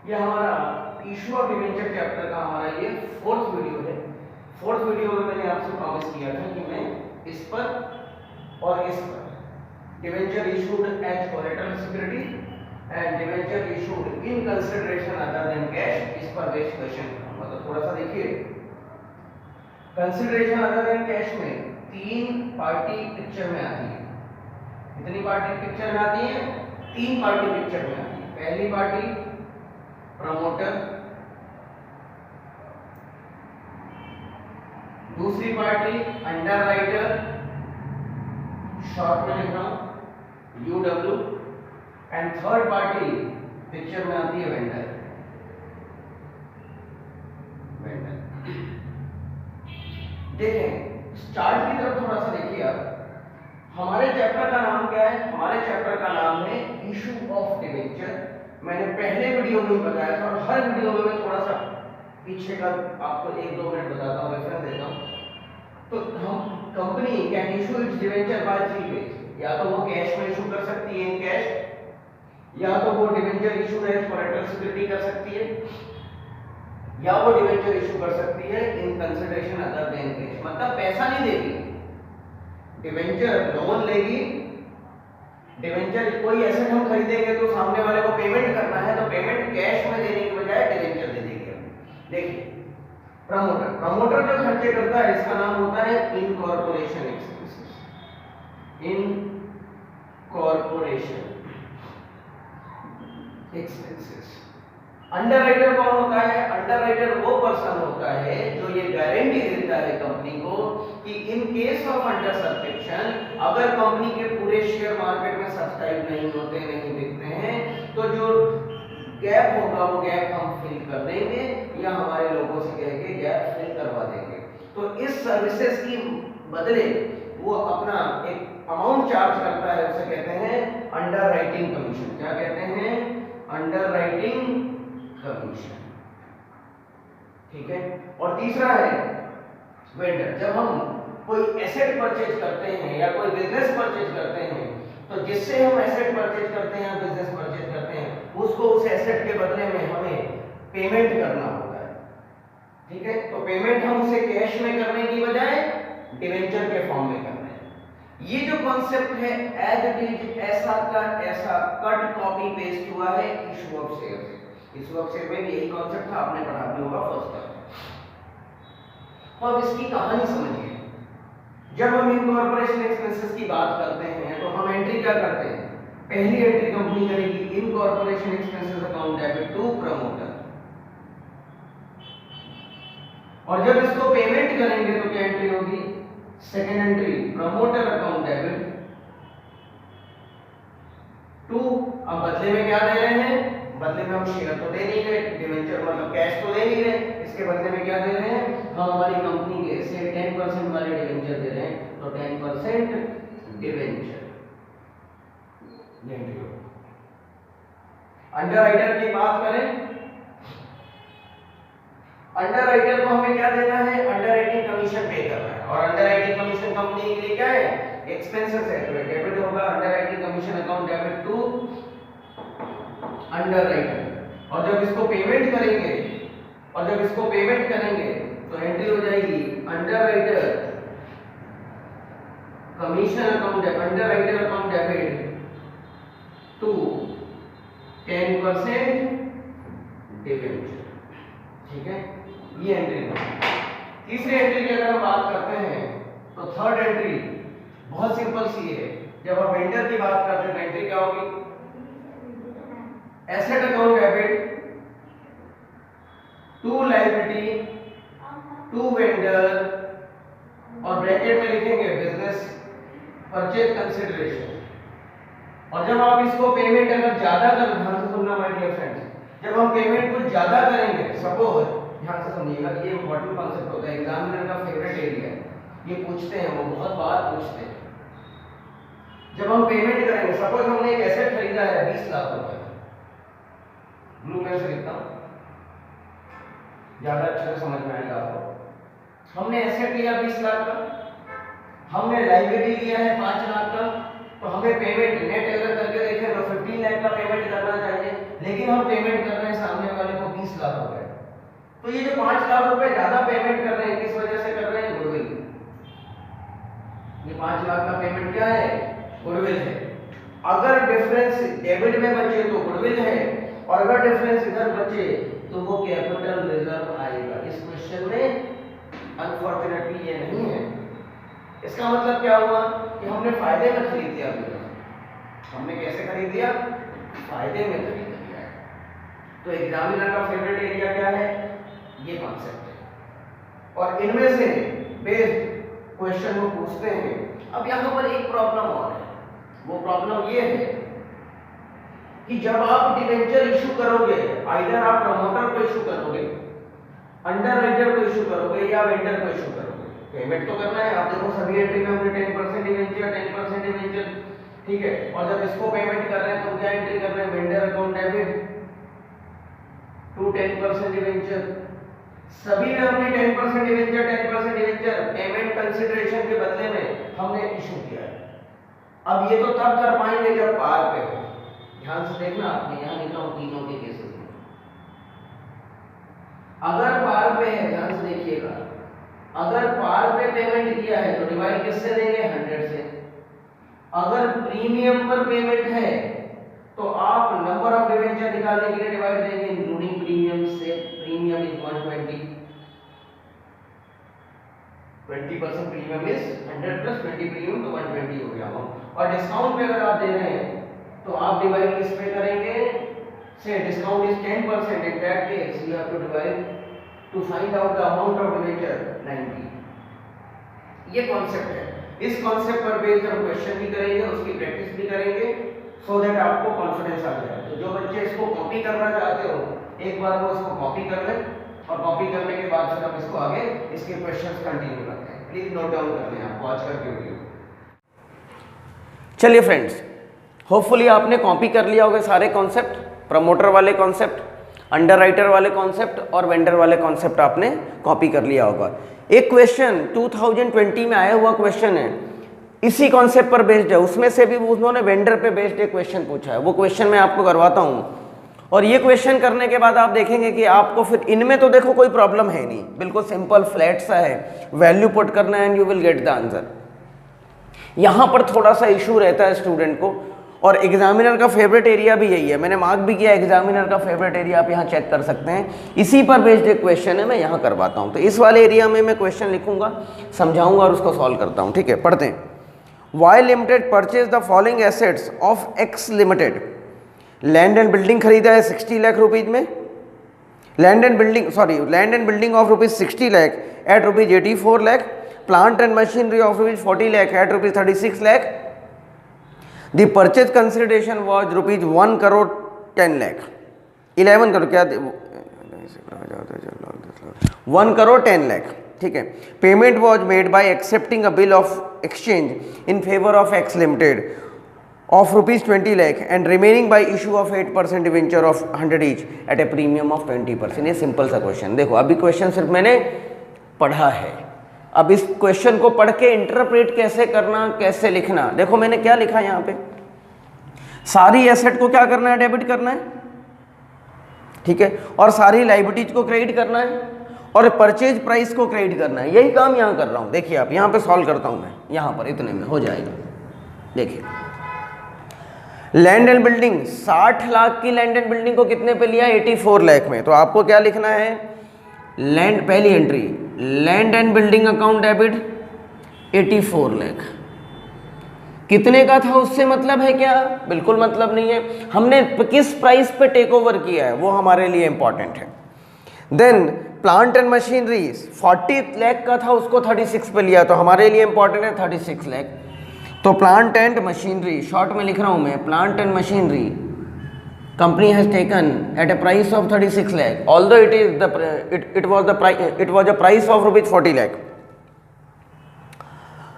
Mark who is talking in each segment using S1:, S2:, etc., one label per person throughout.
S1: ये हमारा issue of debenture chapter का हमारा ये 4th वीडियो है। 4th वीडियो में मैंने आपसे प्रॉमिस किया था कि मैं इस पर और इस पर debenture issued as collateral security and debenture issued in consideration other than cash, इस पर बेस्ड क्वेश्चन करूंगा। तो थोड़ा सा देखिए, कंसिडरेशन अदर देन कैश में 3 पार्टी पिक्चर में आती है। कितनी पार्टी पिक्चर में आती है? 3 पार्टी पिक्चर में आती है। पहली पार्टी प्रमोटर, दूसरी पार्टी अंडरराइटर, शॉर्ट में लिख रहा हूं UW, and third party picture में आती है वेंडर। देखें स्टार्ट की तरफ थोड़ा सा देखिए आप। हमारे चैप्टर का नाम क्या है? हमारे चैप्टर का नाम है इशू ऑफ डिवेंचर। मैंने पहले वीडियो में बताया था और हर वीडियो में मैं थोड़ा सा पीछे का आपको 1-2 मिनट बताता हूँ, रेफरेंस देता हूँ। तो हम company can issue its debenture by 3 ways. या तो वो कैश में इशू कर सकती है इन कैश, या तो वो debenture issue as collateral security कर सकती है, या वो डिवेंचर इशू कर सकती है इन कंसिडरेशन अदर देन कैश। मतलब पैसा नहीं देगी, डिवेंचर लोन लेगी। डिवेंचर कोई एसेट हम खरीदेंगे तो सामने वाले को पेमेंट करना है, तो पेमेंट कैश में देने की बजाय डिवेंचर दे देंगे। देखिए प्रमोटर जो खर्चे करता है इसका नाम होता है incorporation expenses. Incorporation expenses. Underwriter कौन होता है? अंडरराइटर वो पर्सन होता है जो ये गारंटी देता है कंपनी को कि in case of under subscription, अगर कंपनी के पूरे शेयर मार्केट में सब्सक्राइब नहीं होते, नहीं बिकते हैं, तो जो गैप होगा वो गैप हम फिल कर देंगे या हमारे लोगों से कह के गैप फिल करवा देंगे। तो इस सर्विसेज की बदले वो अपना एक अमाउंट चार्ज करता है, उसे कहते हैं अंडरराइटिंग कमीशन। क्या कहते हैं? Underwriting commission. ठीक है। और तीसरा है वेंडर। जब हम कोई एसेट परचेज करते हैं या कोई बिजनेस परचेज करते हैं, तो जिससे हम एसेट परचेज करते हैं या बिजनेस परचेज करते हैं, उसको उस एसेट के बदले में हमें पेमेंट करना होता है। ठीक है। तो पेमेंट हम उसे कैश में करने की बजाय डिवेंचर के फॉर्म में करते हैं। ये जो कॉन्सेप्ट है एज इट इज ऐसा का ऐसा कट कॉपी पेस्ट हुआ है इशू ऑफ शेयर से। इशू ऑफ शेयर में भी यही कॉन्सेप्ट था, आपने पढ़ा भी होगा फर्स्ट टर्म। तो अब इसकी कहानी समझिए। जब हम इनकॉर्पोरेशन एक्सपेंसेस की बात करते हैं तो हम एंट्री क्या करते हैं? पहली एंट्री कंपनी करेगी incorporation expenses account debit to promoter, और जब इसको पेमेंट करेंगे तो क्या एंट्री होगी? Second entry promoter account debit to. अब बदले में क्या दे रहे हैं? बदले में हम शेयर तो दे नहीं रहे, डिवेंचर मतलब कैश तो दे नहीं रहे, इसके बदले में क्या दे रहे हैं? हम हमारी कंपनी के से 10% वाले डिवेंचर दे रहे हैं, तो 10% डिवेंचर। अंडरराइटर की बात करें, अंडरराइटर को हमें क्या देना है? अंडरराइटिंग कमीशन पे करना है, और अंडरराइटिंग कमीशन कंपनी के लिए क्या है? एक्सपेंसेस है, तो डेबिट होगा underwriting commission account debit to underwriter. और जब इसको पेमेंट करेंगे तो एंट्री हो जाएगी underwriter commission account, underwriter account debit to 10% debenture. ठीक है, ये एंट्री है। तीसरी एंट्री की अगर हम बात करते हैं तो थर्ड एंट्री बहुत सिंपल सी है। जब हम वेंडर की बात करते हैं तो एंट्री क्या होगी? Asset account debit to liability to vendor, और ब्रैकेट में लिखेंगे बिजनेस परचेज कंसिडरेशन। और जब आप इसको पेमेंट अगर ज्यादा कर, ध्यान से सुनना माय डियर फ्रेंड्स, जब हम पेमेंट कुछ ज्यादा करेंगे, सपोज ध्यान से समझिएगा, ये इंपॉर्टेंट कॉन्सेप्ट होता है, एग्जामिनर का फेवरेट एरिया है, ये पूछते हैं, वो बहुत बार पूछते हैं। जब हम पेमेंट करेंगे, सपोज हमने एक एसेट खरीदा है 20 लाख रुपए, ब्लू पेन से लिखता हूं ज्यादा अच्छे से समझ में आएगा आपको। हमने एसेट लिया 20 लाख का, हमने लायबिलिटी लिया है 5 लाख का, तो हमें पेमेंट नेट अगर करके देखें तो 15 लाख का पेमेंट करना चाहिए। लेकिन हम पेमेंट कर रहे हैं सामने वाले को 20 लाख रुपए, तो ये जो 5 लाख रुपए ज्यादा पेमेंट कर रहे हैं किस वजह से कर रहे हैं? गुडविल। ये 5 लाख का पेमेंट क्या है? गुडविल है। अगर डिफरेंस डेबिट में बचे तो गुडविल है, और अगर डिफरेंस इधर बचे तो वो कैपिटल रिजर्व आएगा। इस क्वेश्चन में अनफॉर्चुनेटली ये नहीं है। इसका मतलब क्या हुआ कि हमने फायदे में खरीद लिया। हमने कैसे खरीद लिया? फायदे में खरीद लिया। तो एग्जामिनर का फेवरेट एरिया क्या है? ये कॉन्सेप्ट है, और इनमें से बेस्ड क्वेश्चन वो पूछते हैं। अब यहां पर एक प्रॉब्लम और है, वो प्रॉब्लम ये है कि जब आप डिबेंचर इशू करोगे, आइदर आप प्रमोटर को इशू करोगे, अंडरराइटर को इशू करोगे, या वेंडर को इशू करोगे, पेमेंट तो करना है। आप देखो सभी एंट्री में हमने 10% डिबेंचर, 10% डिबेंचर, ठीक है। और जब इसको पेमेंट कर रहे हैं तो क्या एंट्री कर रहे हैं? Vendor account debit to 10% debenture. सभी में हमने 10% डिबेंचर, 10% डिबेंचर पेमेंट कंसीडरेशन के बदले में हमने इशू किया है। अब ये तो तब कर पाएंगे जब पार पे हो। ध्यान से देखना, आपने यहां लिखा हूं तीनों के केसेस में। अगर पार पे है, ध्यान से देखिएगा, अगर पार पे पेमेंट किया है तो डिवाइड किससे देंगे? 100 से। अगर प्रीमियम पर पेमेंट है तो आप नंबर ऑफ डिबेंचर निकालने के लिए डिवाइड देंगे इंक्लूडिंग प्रीमियम से। Premium is 120, 20% premium is 100 plus 20 premium, तो 120 हो गया। और डिस्काउंट पे अगर आप दे रहे हैं तो आप डिवाइड किस पे करेंगे? से discount is 10%, in that case you have to divide to find out the amount of debenture 90। ये कॉन्सेप्ट है। इस कॉन्सेप्ट पर बेस्ड हम क्वेश्चन भी करेंगे, उसकी प्रैक्टिस भी करेंगे, सो दैट आपको कॉन्फिडेंस आ जाए। तो जो बच्चे इसको कॉपी करना चाहते हो, एक बार वो इसको कॉपी कर लें, और कॉपी करने के बाद फिर हम इसको आगे इसके क्वेश्चंस कंटिन्यू करते हैं। प्लीज नोट डाउन कर लें आप वॉच करके वीडियो। चलिए फ्रेंड्स, होपफुली आपने कॉपी कर लिया होगा सारे कॉन्सेप्ट, प्रमोटर वाले कॉन्सेप्ट, अंडरराइटर वाले कॉन्सेप्ट और वेंडर वाले कॉन्सेप्ट आपने कॉपी कर लिया होगा। एक क्वेश्चन 2020 में आया हुआ क्वेश्चन है, इसी कॉन्सेप्ट पर बेस्ड है, उसमें से भी उन्होंने वेंडर पे बेस्ड एक क्वेश्चन पूछा है। वो क्वेश्चन मैं आपको करवाता हूँ, और ये क्वेश्चन करने के बाद आप देखेंगे कि आपको फिर इनमें तो देखो कोई प्रॉब्लम है नहीं, बिल्कुल सिंपल फ्लैट सा है, वैल्यू पुट करना है and you will get the answer. यहाँ पर थोड़ा सा इशू रहता है स्टूडेंट को, और एग्जामिनर का फेवरेट एरिया भी यही है। मैंने मार्क भी किया एग्जामिनर का फेवरेट एरिया, आप यहाँ चेक कर सकते हैं। इसी पर बेस्ड एक क्वेश्चन है, मैं यहाँ करवाता हूँ। तो इस वाले एरिया में मैं क्वेश्चन लिखूंगा, समझाऊंगा और उसको सॉल्व करता हूँ। ठीक है, पढ़ते हैं। Y limited purchase the following assets of X limited. Land and building खरीदा है 60 लाख रुपीज में, land and building of rupees 60 lakh at rupees 84 lakh, plant and machinery of rupees 40 lakh at rupees 36 lakh. The purchase consideration was rupees 1 crore 10 lakh, 11 crore क्या 1 crore 10 lakh। ठीक है, payment was made by accepting a bill of exchange in favour of X limited of rupees 20 lakh and remaining bye issue of 8% debenture of 100 each eight A premium of 20%। ये simple सा question. देखो अभी question सिर्फ मैंने पढ़ा है, अब इस क्वेश्चन को पढ़ के इंटरप्रेट कैसे करना, कैसे लिखना। देखो मैंने क्या लिखा यहाँ पे, सारी एसेट को क्या करना है? डेबिट करना है, ठीक है, और सारी लायबिलिटीज को क्रेडिट करना है, और परचेज प्राइस को क्रेडिट करना है। यही काम यहाँ कर रहा हूँ। देखिए आप यहाँ पे सॉल्व करता हूँ मैं, यहाँ पर इतने में हो जाएगा। देखिए लैंड एंड बिल्डिंग 60 लाख की लैंड एंड बिल्डिंग को कितने पे लिया? 84 लाख में। तो आपको क्या लिखना है? लैंड, पहली entry land and building account debit 84 lakh. कितने का था उससे मतलब है क्या? बिल्कुल मतलब नहीं है। हमने किस प्राइस पे टेक ओवर किया है वो हमारे लिए इंपॉर्टेंट है। Then plant and machinery 40 lakh का था, उसको 36 पे लिया, तो हमारे लिए इंपॉर्टेंट है 36 लाख। तो प्लांट एंड मशीनरी, शॉर्ट में लिख रहा हूं मैं, plant and machinery company has taken at a price of 36 lakh, although it was a price of rupees 40 lakh.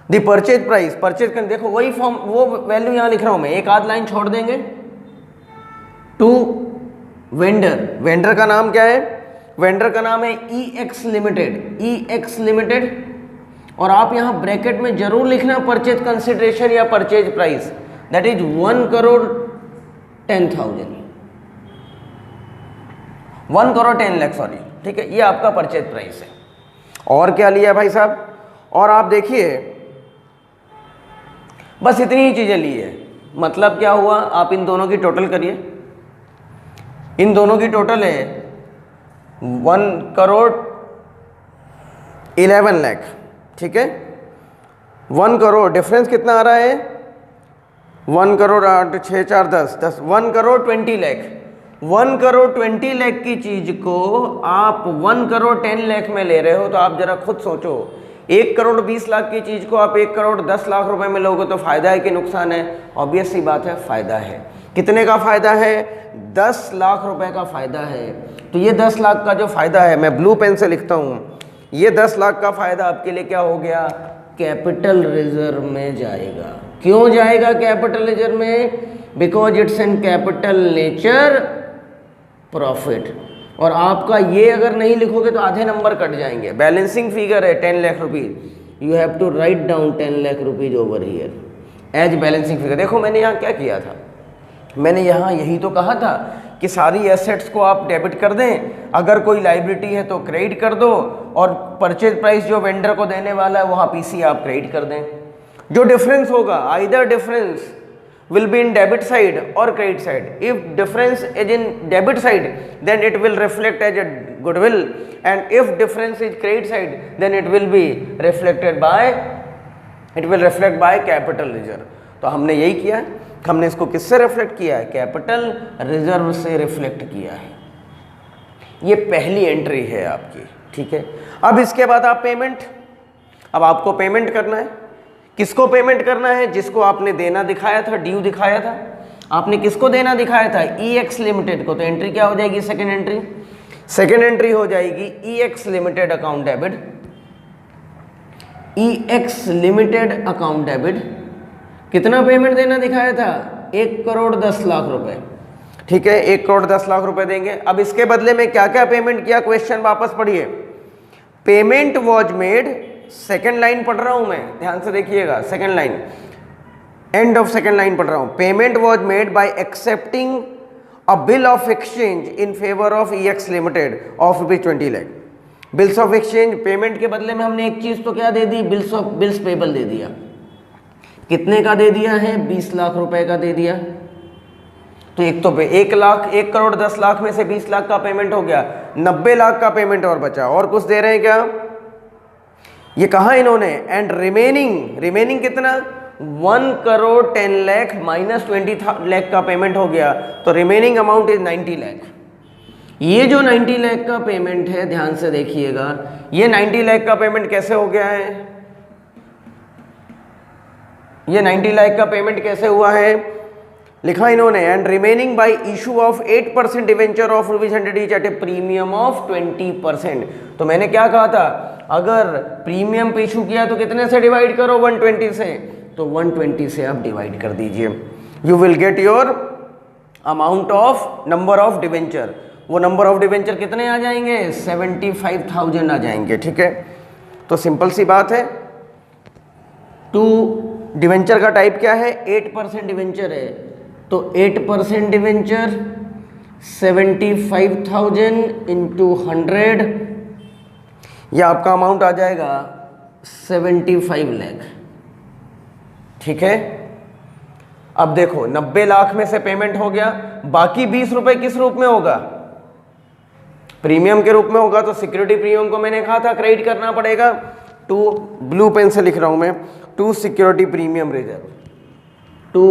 S1: The purchase price, purchase कर, देखो वही फॉर्म, वो वैल्यू यहाँ लिख रहा हूँ मैं, एक आध लाइन छोड़ देंगे। टू वेंडर, वेंडर का नाम क्या है? वेंडर का नाम है EX लिमिटेड, और आप यहाँ ब्रैकेट में जरूर लिखना परचेज कंसिडरेशन या purchase price, that is 1 crore 10,000। 1 crore 10 lakh, sorry, ठीक है, ये आपका परचेज प्राइस है। और क्या लिया भाई साहब, और आप देखिए बस इतनी ही चीज़ें ली है। मतलब क्या हुआ, आप इन दोनों की टोटल करिए, इन दोनों की टोटल है 1 करोड़ 11 लाख, ठीक है। 1 करोड़ डिफरेंस कितना आ रहा है, 1 करोड़ 8 6 4 10 1 करोड़ 20 लाख। 1 करोड़ 20 लाख की चीज को आप 1 करोड़ 10 लाख में ले रहे हो, तो आप जरा खुद सोचो, 1 करोड़ 20 लाख की चीज को आप 1 करोड़ 10 लाख रुपए में लोगे तो फायदा है कि नुकसान है? ऑब्वियस सी बात है, फायदा है। कितने का फायदा है? 10 लाख रुपए का फायदा है। तो ये 10 लाख का जो फायदा है, मैं ब्लू पेन से लिखता हूं, ये 10 लाख का फायदा आपके लिए क्या हो गया, कैपिटल रिजर्व में जाएगा। क्यों जाएगा कैपिटल रिजर्व में? Because it's an capital nature profit. और आपका ये अगर नहीं लिखोगे तो आधे नंबर कट जाएंगे। बैलेंसिंग फिगर है 10 lakh rupees, you have to write down 10 lakh rupees over here as balancing figure. देखो मैंने यहाँ क्या किया था, मैंने यहाँ यही तो कहा था कि सारी एसेट्स को आप डेबिट कर दें, अगर कोई लाइबिलिटी है तो क्रेडिट कर दो, और परचेज प्राइस जो वेंडर को देने वाला है वहाँ पीसी आप क्रेडिट कर दें। जो डिफरेंस होगा, either difference will be in debit side or credit side. If difference is in debit side, then it will reflect as a goodwill, and if difference is credit side, then it will reflect by capital reserve. तो हमने यही किया है, हमने इसको किससे reflect किया है? कैपिटल रिजर्व से रिफ्लेक्ट किया है। ये पहली एंट्री है आपकी, ठीक है। अब इसके बाद आप पेमेंट, अब आपको पेमेंट करना है। किसको पेमेंट करना है? जिसको आपने देना दिखाया था, ड्यू दिखाया था। आपने किसको देना दिखाया था? EX लिमिटेड को। तो एंट्री क्या हो जाएगी? Second entry. सेकेंड एंट्री हो जाएगी EX limited account debit. EX limited account debit. कितना पेमेंट देना दिखाया था? 1 करोड़ 10 लाख रुपए, ठीक है। 1 करोड़ 10 लाख रुपए देंगे। अब इसके बदले में क्या क्या पेमेंट किया? क्वेश्चन वापस पढ़िए। Payment was made, second line पढ़ रहा हूं मैं, ध्यान से देखिएगा, second line, end of second line पढ़ रहा हूं। Payment was made by accepting a bill of exchange in favour of EX limited of ₹20 lakh. Bills of exchange, payment के बदले में हमने एक चीज तो क्या दे दी? बिल्स पेबल दे दिया। कितने का दे दिया है? 20 लाख रुपए का दे दिया। तो एक तो 1 करोड़ 10 लाख में से 20 लाख का पेमेंट हो गया, 90 लाख का पेमेंट और बचा। और कुछ दे रहे हैं क्या? ये कहा इन्होंने, एंड रिमेनिंग कितना? 1 करोड़ 10 लाख माइनस 20 लाख का पेमेंट हो गया, तो रिमेनिंग अमाउंट इज 90 लाख। ये जो 90 लाख का पेमेंट है, ध्यान से देखिएगा, ये 90 लाख का पेमेंट कैसे हो गया है? ये 90 लाख का पेमेंट कैसे हुआ है? लिखा इन्होंने, and remaining bye issue of 8% debenture of ₹100 each eight A premium of 20%। तो मैंने क्या कहा था? अगर प्रीमियम पे इशू किया तो कितने से डिवाइड करो? 120 से। तो 120 से आप डिवाइड कर दीजिए, you will get your amount of number of debenture. वो नंबर ऑफ डिवेंचर कितने आ जाएंगे? 75,000 आ जाएंगे, ठीक है। तो सिंपल सी बात है, डिवेंचर का टाइप क्या है? 8% डिवेंचर है, तो 8% डिवेंचर 75,000 इंटू 100, यह आपका अमाउंट आ जाएगा 75 लाख, ठीक है। अब देखो 90 लाख में से पेमेंट हो गया, बाकी 20 रुपए किस रूप में होगा? प्रीमियम के रूप में होगा। तो सिक्योरिटी प्रीमियम को मैंने कहा था क्रेडिट करना पड़ेगा, टू, ब्लू पेन से लिख रहा हूं मैं, to security premium reserve, to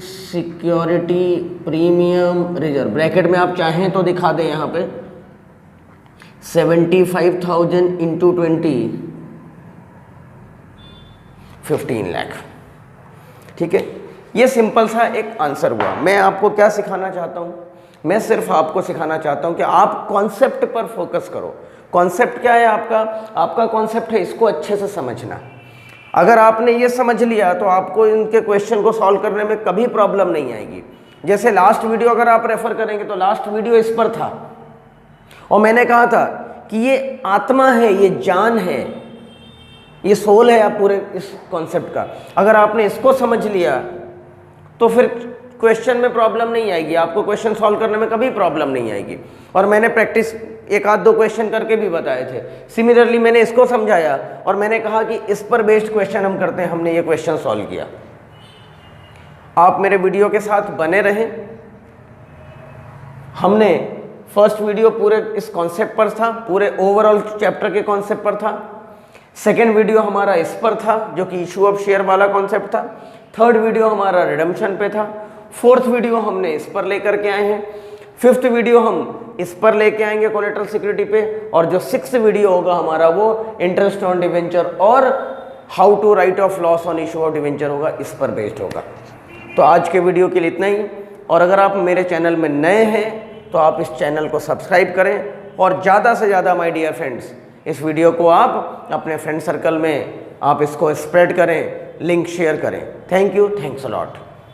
S1: security premium reserve. Bracket में आप चाहें तो दिखा दें यहाँ पे 75,000 इंटू 20, 15 लाख, ठीक है। ये सिंपल सा एक आंसर हुआ। मैं आपको क्या सिखाना चाहता हूँ? मैं सिर्फ आपको सिखाना चाहता हूँ कि आप कॉन्सेप्ट पर फोकस करो। कॉन्सेप्ट क्या है आपका? आपका कॉन्सेप्ट है इसको अच्छे से समझना। अगर आपने ये समझ लिया तो आपको इनके क्वेश्चन को सॉल्व करने में कभी प्रॉब्लम नहीं आएगी। जैसे लास्ट वीडियो अगर आप रेफर करेंगे तो लास्ट वीडियो इस पर था, और मैंने कहा था कि ये आत्मा है, ये जान है, ये सोल है आप पूरे इस कॉन्सेप्ट का। अगर आपने इसको समझ लिया तो फिर
S2: क्वेश्चन में प्रॉब्लम नहीं आएगी, आपको क्वेश्चन सॉल्व करने में कभी प्रॉब्लम नहीं आएगी। और मैंने प्रैक्टिस एक आध दो क्वेश्चन करके भी बताए थे। सिमिलरली मैंने इसको समझाया और मैंने कहा कि इस पर बेस्ड क्वेश्चन हम करते हैं, हमने ये क्वेश्चन सॉल्व किया। आप मेरे वीडियो के साथ बने रहें। हमने फर्स्ट वीडियो पूरे इस कॉन्सेप्ट पर था, पूरे ओवरऑल चैप्टर के कॉन्सेप्ट पर था। सेकेंड वीडियो हमारा इस पर था जो कि इशू ऑफ शेयर वाला कॉन्सेप्ट था। थर्ड वीडियो हमारा रिडम्पशन पे था। फोर्थ वीडियो हमने इस पर लेकर के आए हैं। फिफ्थ वीडियो हम इस पर लेके आएंगे कोलेटरल सिक्योरिटी पे। और जो सिक्स्थ वीडियो होगा हमारा वो इंटरेस्ट ऑन डिवेंचर और how to write off loss on issue of debenture होगा, इस पर बेस्ड होगा। तो आज के वीडियो के लिए इतना ही। और अगर आप मेरे चैनल में नए हैं तो आप इस चैनल को सब्सक्राइब करें और ज़्यादा से ज़्यादा माय डियर फ्रेंड्स इस वीडियो को आप अपने फ्रेंड सर्कल में आप इसको स्प्रेड करें, लिंक शेयर करें। Thank you, thanks a lot.